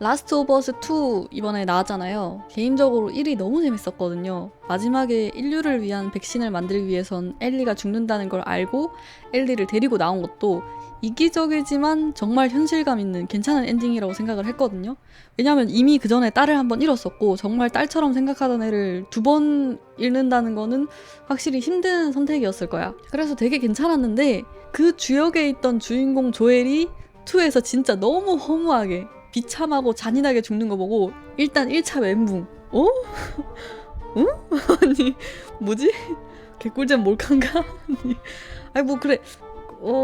라스트 오브 어스 2 이번에 나왔잖아요. 개인적으로 1이 너무 재밌었거든요. 마지막에 인류를 위한 백신을 만들기 위해선 엘리가 죽는다는 걸 알고 엘리를 데리고 나온 것도 이기적이지만 정말 현실감 있는 괜찮은 엔딩이라고 생각을 했거든요. 왜냐면 이미 그 전에 딸을 한 번 잃었었고 정말 딸처럼 생각하던 애를 2번 잃는다는 거는 확실히 힘든 선택이었을 거야. 그래서 되게 괜찮았는데 그 주역에 있던 주인공 조엘이 2에서 진짜 너무 허무하게 비참하고 잔인하게 죽는 거 보고 일단 1차 멘붕. 어? 응? 아니 뭐지? 개꿀잼 몰칸가? 아니 뭐 그래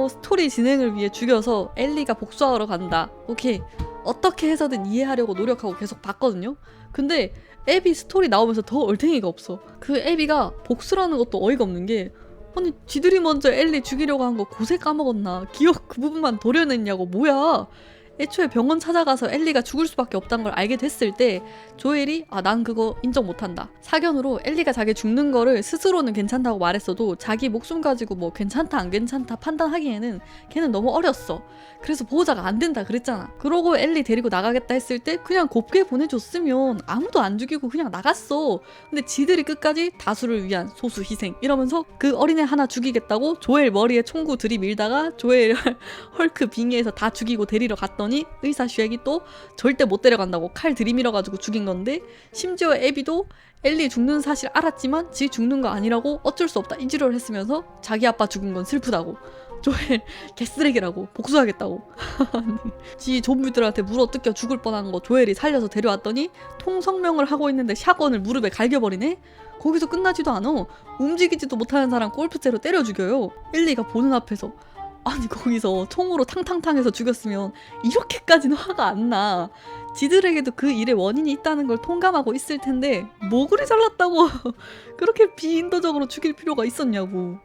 스토리 진행을 위해 죽여서 엘리가 복수하러 간다. 오케이. 어떻게 해서든 이해하려고 노력하고 계속 봤거든요. 근데 애비 스토리 나오면서 더 얼탱이가 없어. 그 애비가 복수라는 것도 어이가 없는 게 아니 지들이 먼저 엘리 죽이려고 한 거 고세 까먹었나? 기억 그 부분만 도려냈냐고. 뭐야? 애초에 병원 찾아가서 엘리가 죽을 수밖에 없다는 걸 알게 됐을 때 조엘이 난 그거 인정 못한다. 사견으로 엘리가 자기 죽는 거를 스스로는 괜찮다고 말했어도 자기 목숨 가지고 뭐 괜찮다 안 괜찮다 판단하기에는 걔는 너무 어렸어. 그래서 보호자가 안 된다 그랬잖아. 그러고 엘리 데리고 나가겠다 했을 때 그냥 곱게 보내줬으면 아무도 안 죽이고 그냥 나갔어. 근데 지들이 끝까지 다수를 위한 소수 희생 이러면서 그 어린애 하나 죽이겠다고 조엘 머리에 총구 들이밀다가 조엘 헐크 빙의해서 다 죽이고 데리러 갔더니 의사 슈액이 또 절대 못 데려간다고 칼 들이밀어가지고 죽인 건데, 심지어 애비도 엘리 죽는 사실 알았지만 지 죽는 거 아니라고 어쩔 수 없다 이지랄을 했으면서 자기 아빠 죽은 건 슬프다고, 조엘 개쓰레기라고, 복수하겠다고 지 좀비들한테 물어 뜯겨 죽을 뻔한 거 조엘이 살려서 데려왔더니 통성명을 하고 있는데 샷건을 무릎에 갈겨버리네? 거기서 끝나지도 않아. 움직이지도 못하는 사람 골프채로 때려 죽여요. 엘리가 보는 앞에서. 아니 거기서 총으로 탕탕탕 해서 죽였으면 이렇게까지는 화가 안 나. 지들에게도 그 일의 원인이 있다는 걸 통감하고 있을 텐데 뭐 그리 잘났다고 그렇게 비인도적으로 죽일 필요가 있었냐고.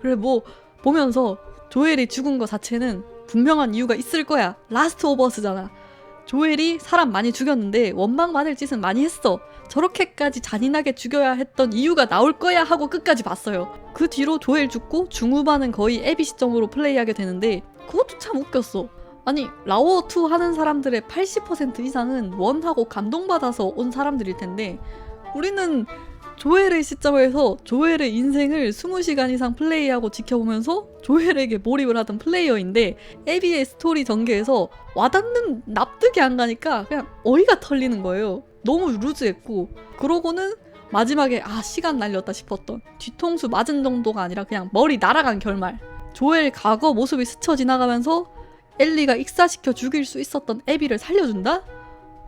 그래 뭐 보면서 조엘이 죽은 거 자체는 분명한 이유가 있을 거야. 라스트 오브 어스잖아. 조엘이 사람 많이 죽였는데 원망받을 짓은 많이 했어. 저렇게까지 잔인하게 죽여야 했던 이유가 나올 거야 하고 끝까지 봤어요. 그 뒤로 조엘 죽고 중후반은 거의 애비 시점으로 플레이하게 되는데 그것도 참 웃겼어. 아니 라워2 하는 사람들의 80% 이상은 원하고 감동받아서 온 사람들일 텐데 우리는 조엘의 시점에서 조엘의 인생을 20시간 이상 플레이하고 지켜보면서 조엘에게 몰입을 하던 플레이어인데 애비의 스토리 전개에서 와닿는, 납득이 안 가니까 그냥 어이가 털리는 거예요. 너무 루즈했고, 그러고는 마지막에 시간 날렸다 싶었던, 뒤통수 맞은 정도가 아니라 그냥 머리 날아간 결말. 조엘 과거 모습이 스쳐 지나가면서 엘리가 익사시켜 죽일 수 있었던 애비를 살려준다?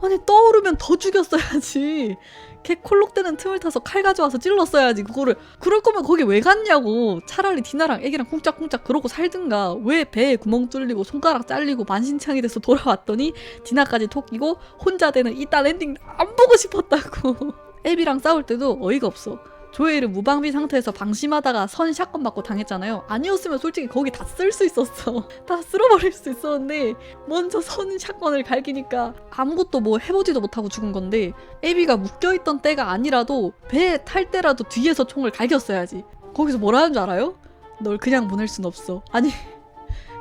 아니 떠오르면 더 죽였어야지. 걔 콜록대는 틈을 타서 칼 가져와서 찔렀어야지. 그거를. 그럴 거면 거기 왜 갔냐고. 차라리 디나랑 애기랑 쿵짝쿵짝 그러고 살든가. 왜 배에 구멍 뚫리고 손가락 잘리고 만신창이 돼서 돌아왔더니 디나까지 토끼고 혼자 되는 이딴 엔딩 안 보고 싶었다고. 애비랑 싸울 때도 어이가 없어. 조엘은 무방비 상태에서 방심하다가 선 샷건 맞고 당했잖아요. 아니었으면 솔직히 거기 다 쓸 수 있었어. 다 쓸어버릴 수 있었는데 먼저 선 샷건을 갈기니까 아무것도 뭐 해보지도 못하고 죽은 건데, 애비가 묶여있던 때가 아니라도 배에 탈 때라도 뒤에서 총을 갈겼어야지. 거기서 뭐라는 줄 알아요? 널 그냥 보낼 순 없어. 아니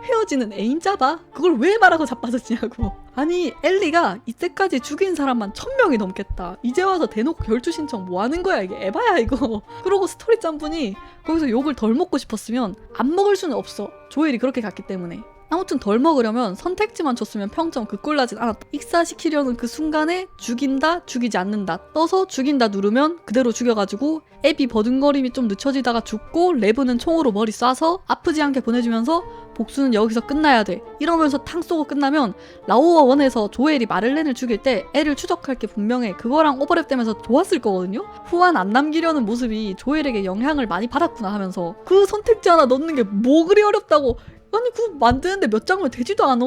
헤어지는 애인 잡아? 그걸 왜 말하고 자빠졌냐고. 아니 엘리가 이때까지 죽인 사람만 1000명이 넘겠다. 이제 와서 대놓고 결투 신청 뭐 하는 거야. 이게 에바야 이거. 그러고 스토리 짠분이 거기서 욕을 덜 먹고 싶었으면 안 먹을 수는 없어. 조엘이 그렇게 갔기 때문에. 아무튼 덜 먹으려면 선택지만 줬으면 평점 그 꼴 나진 않았다. 익사시키려는 그 순간에 죽인다, 죽이지 않는다, 떠서 죽인다 누르면 그대로 죽여가지고 애비 버둥거림이 좀 늦춰지다가 죽고 레브는 총으로 머리 쏴서 아프지 않게 보내주면서 복수는 여기서 끝나야 돼 이러면서 탕 쏘고 끝나면 라오어 원에서 조엘이 마를렌을 죽일 때 애를 추적할 게 분명해. 그거랑 오버랩되면서 좋았을 거거든요. 후환 안 남기려는 모습이 조엘에게 영향을 많이 받았구나 하면서 그 선택지 하나 넣는 게 뭐 그리 어렵다고. 아니 그거 만드는데 몇 장면 되지도 않아.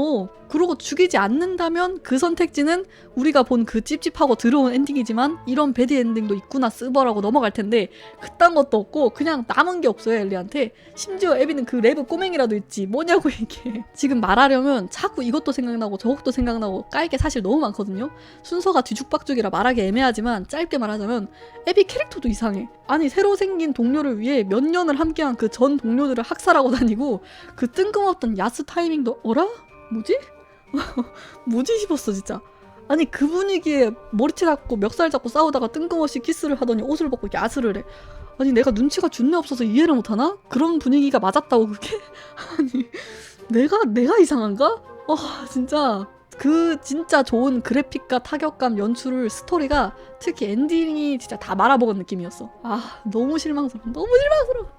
그러고 죽이지 않는다면 그 선택지는 우리가 본 그 찝찝하고 더러운 엔딩이지만 이런 배드 엔딩도 있구나 쓰버라고 넘어갈 텐데 그딴 것도 없고 그냥 남은 게 없어요 엘리한테. 심지어 애비는 그 레브 꼬맹이라도 있지. 뭐냐고 이게. 지금 말하려면 자꾸 이것도 생각나고 저것도 생각나고 깔 게 사실 너무 많거든요. 순서가 뒤죽박죽이라 말하기 애매하지만 짧게 말하자면 애비 캐릭터도 이상해. 아니 새로 생긴 동료를 위해 몇 년을 함께한 그 전 동료들을 학살하고 다니고 그 뜬금없던 야스 타이밍도 어라? 뭐지? 무지 싶었어 진짜. 아니 그 분위기에 머리채 잡고 멱살 잡고 싸우다가 뜬금없이 키스를 하더니 옷을 벗고 야스를 해. 아니 내가 눈치가 준내 없어서 이해를 못하나? 그런 분위기가 맞았다고 그게? 아니 내가 이상한가? 진짜 그 진짜 좋은 그래픽과 타격감 연출을 스토리가 특히 엔딩이 진짜 다 말아먹은 느낌이었어. 너무 실망스러워. 너무 실망스러워.